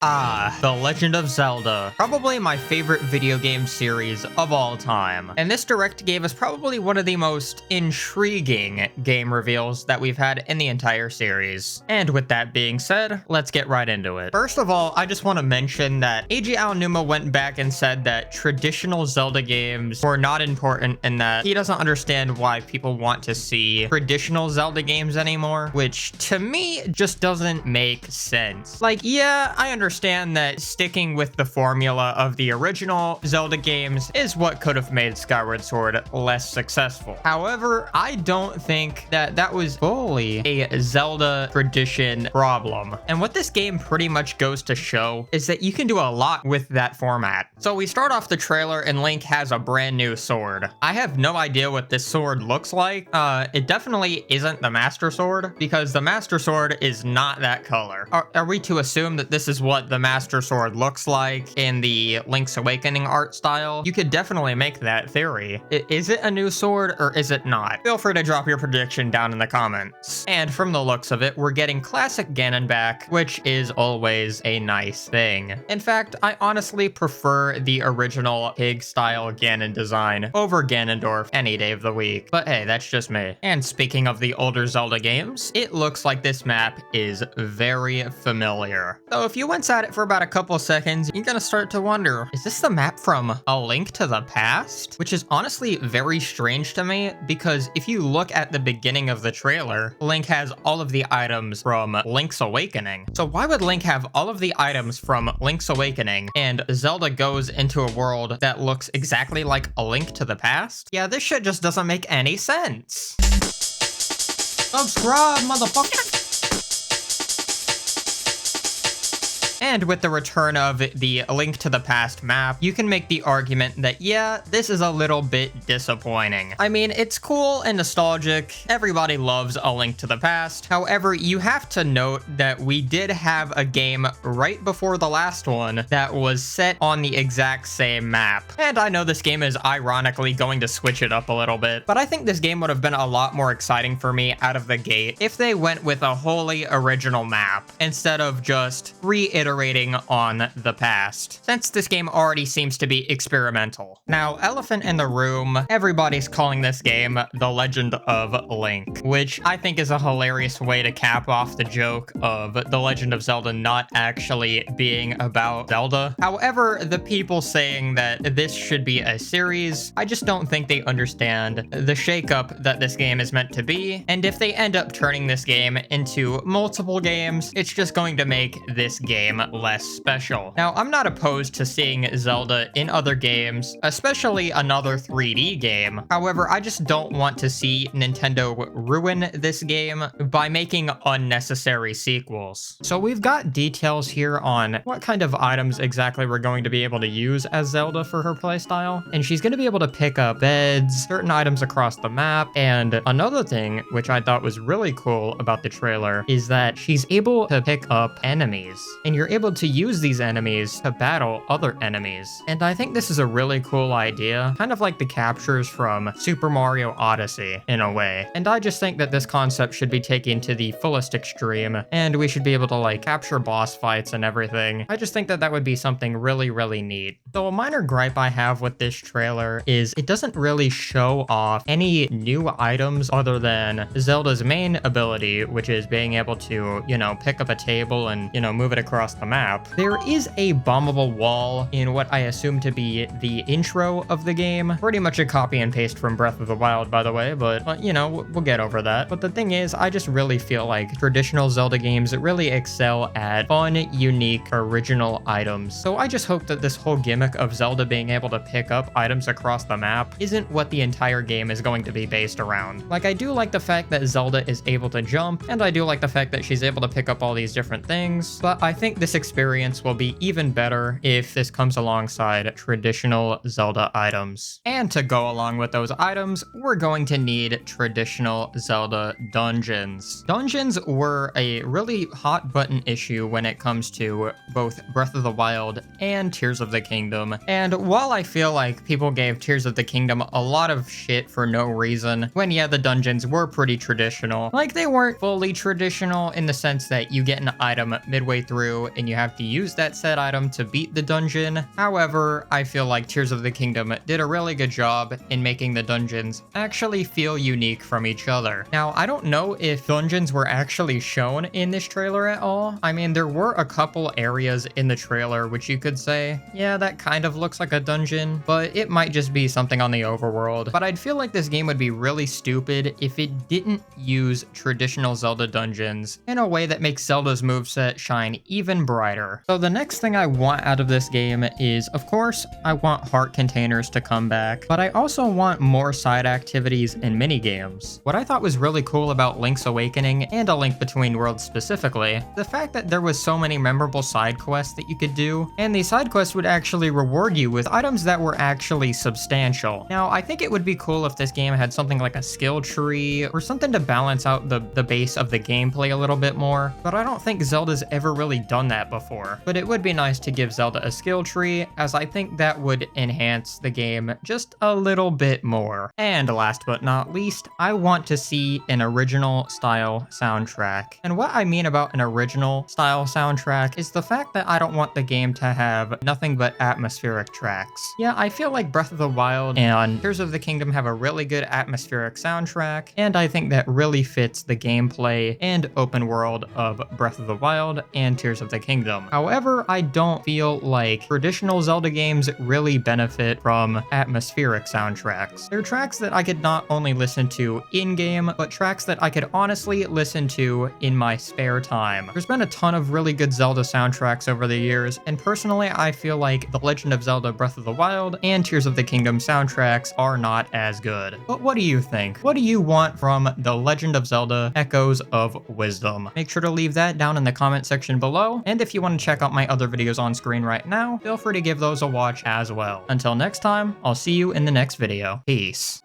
The Legend of Zelda, probably my favorite video game series of all time. And this direct gave us probably one of the most intriguing game reveals that we've had in the entire series. And with that being said, let's get right into it. First of all, I just want to mention that Eiji Aonuma went back and said that traditional Zelda games were not important and that he doesn't understand why people want to see traditional Zelda games anymore, which to me just doesn't make sense. Like, yeah, I understand that sticking with the formula of the original Zelda games is what could have made Skyward Sword less successful. However, I don't think that that was fully a Zelda tradition problem. And what this game pretty much goes to show is that you can do a lot with that format. So we start off the trailer and Link has a brand new sword. I have no idea what this sword looks like. It definitely isn't the Master Sword because the Master Sword is not that color. Are we to assume that this is what the Master Sword looks like in the Link's Awakening art style? You could definitely make that theory. Is it a new sword or is it not? Feel free to drop your prediction down in the comments. And from the looks of it, we're getting classic Ganon back, which is always a nice thing. In fact, I honestly prefer the original pig-style Ganon design over Ganondorf any day of the week. But hey, that's just me. And speaking of the older Zelda games, it looks like this map is very familiar. So if you went at it for about a couple seconds, you're gonna start to wonder, is this the map from A Link to the Past? Which is honestly very strange to me, because if you look at the beginning of the trailer, Link has all of the items from Link's Awakening. So why would Link have all of the items from Link's Awakening and Zelda goes into a world that looks exactly like A Link to the Past? Yeah, this shit just doesn't make any sense. Subscribe, motherfucker! And with the return of the Link to the Past map, you can make the argument that, yeah, this is a little bit disappointing. I mean, it's cool and nostalgic. Everybody loves A Link to the Past. However, you have to note that we did have a game right before the last one that was set on the exact same map. And I know this game is ironically going to switch it up a little bit, but I think this game would have been a lot more exciting for me out of the gate if they went with a wholly original map instead of just reiterating on the past, since this game already seems to be experimental. Now, elephant in the room, everybody's calling this game The Legend of Link, which I think is a hilarious way to cap off the joke of The Legend of Zelda not actually being about Zelda. However, the people saying that this should be a series, I just don't think they understand the shakeup that this game is meant to be, and if they end up turning this game into multiple games, it's just going to make this game less special. Now, I'm not opposed to seeing Zelda in other games, especially another 3D game. However, I just don't want to see Nintendo ruin this game by making unnecessary sequels. So we've got details here on what kind of items exactly we're going to be able to use as Zelda for her playstyle, and she's going to be able to pick up beds, certain items across the map, and another thing which I thought was really cool about the trailer is that she's able to pick up enemies, and you're able to use these enemies to battle other enemies. And I think this is a really cool idea, kind of like the captures from Super Mario Odyssey in a way. And I just think that this concept should be taken to the fullest extreme, and we should be able to like capture boss fights and everything. I just think that that would be something really, really neat. So a minor gripe I have with this trailer is it doesn't really show off any new items other than Zelda's main ability, which is being able to, you know, pick up a table and, you know, move it across the map. There is a bombable wall in what I assume to be the intro of the game. Pretty much a copy and paste from Breath of the Wild, by the way, but you know, we'll get over that. But the thing is, I just really feel like traditional Zelda games really excel at fun, unique, original items. So I just hope that this whole gimmick of Zelda being able to pick up items across the map isn't what the entire game is going to be based around. Like, I do like the fact that Zelda is able to jump, and I do like the fact that she's able to pick up all these different things, but I think this experience will be even better if this comes alongside traditional Zelda items. And to go along with those items, we're going to need traditional Zelda dungeons. Dungeons were a really hot button issue when it comes to both Breath of the Wild and Tears of the Kingdom. And while I feel like people gave Tears of the Kingdom a lot of shit for no reason, when yeah, the dungeons were pretty traditional, like they weren't fully traditional in the sense that you get an item midway through and you have to use that said item to beat the dungeon. However, I feel like Tears of the Kingdom did a really good job in making the dungeons actually feel unique from each other. Now, I don't know if dungeons were actually shown in this trailer at all. I mean, there were a couple areas in the trailer which you could say, yeah, that kind of looks like a dungeon, but it might just be something on the overworld. But I'd feel like this game would be really stupid if it didn't use traditional Zelda dungeons in a way that makes Zelda's moveset shine even brighter. So the next thing I want out of this game is, of course, I want heart containers to come back, but I also want more side activities and mini games. What I thought was really cool about Link's Awakening and A Link Between Worlds specifically, the fact that there was so many memorable side quests that you could do, and these side quests would actually reward you with items that were actually substantial. Now, I think it would be cool if this game had something like a skill tree or something to balance out the base of the gameplay a little bit more, but I don't think Zelda's ever really done that before. But it would be nice to give Zelda a skill tree, as I think that would enhance the game just a little bit more. And last but not least, I want to see an original style soundtrack. And what I mean about an original style soundtrack is the fact that I don't want the game to have nothing but atmospheric tracks. Yeah, I feel like Breath of the Wild and Tears of the Kingdom have a really good atmospheric soundtrack, and I think that really fits the gameplay and open world of Breath of the Wild and Tears of the Kingdom. However, I don't feel like traditional Zelda games really benefit from atmospheric soundtracks. They're tracks that I could not only listen to in-game, but tracks that I could honestly listen to in my spare time. There's been a ton of really good Zelda soundtracks over the years, and personally, I feel like the Legend of Zelda Breath of the Wild and Tears of the Kingdom soundtracks are not as good. But what do you think? What do you want from the Legend of Zelda Echoes of Wisdom? Make sure to leave that down in the comment section below, and if you want to check out my other videos on screen right now, feel free to give those a watch as well. Until next time, I'll see you in the next video. Peace.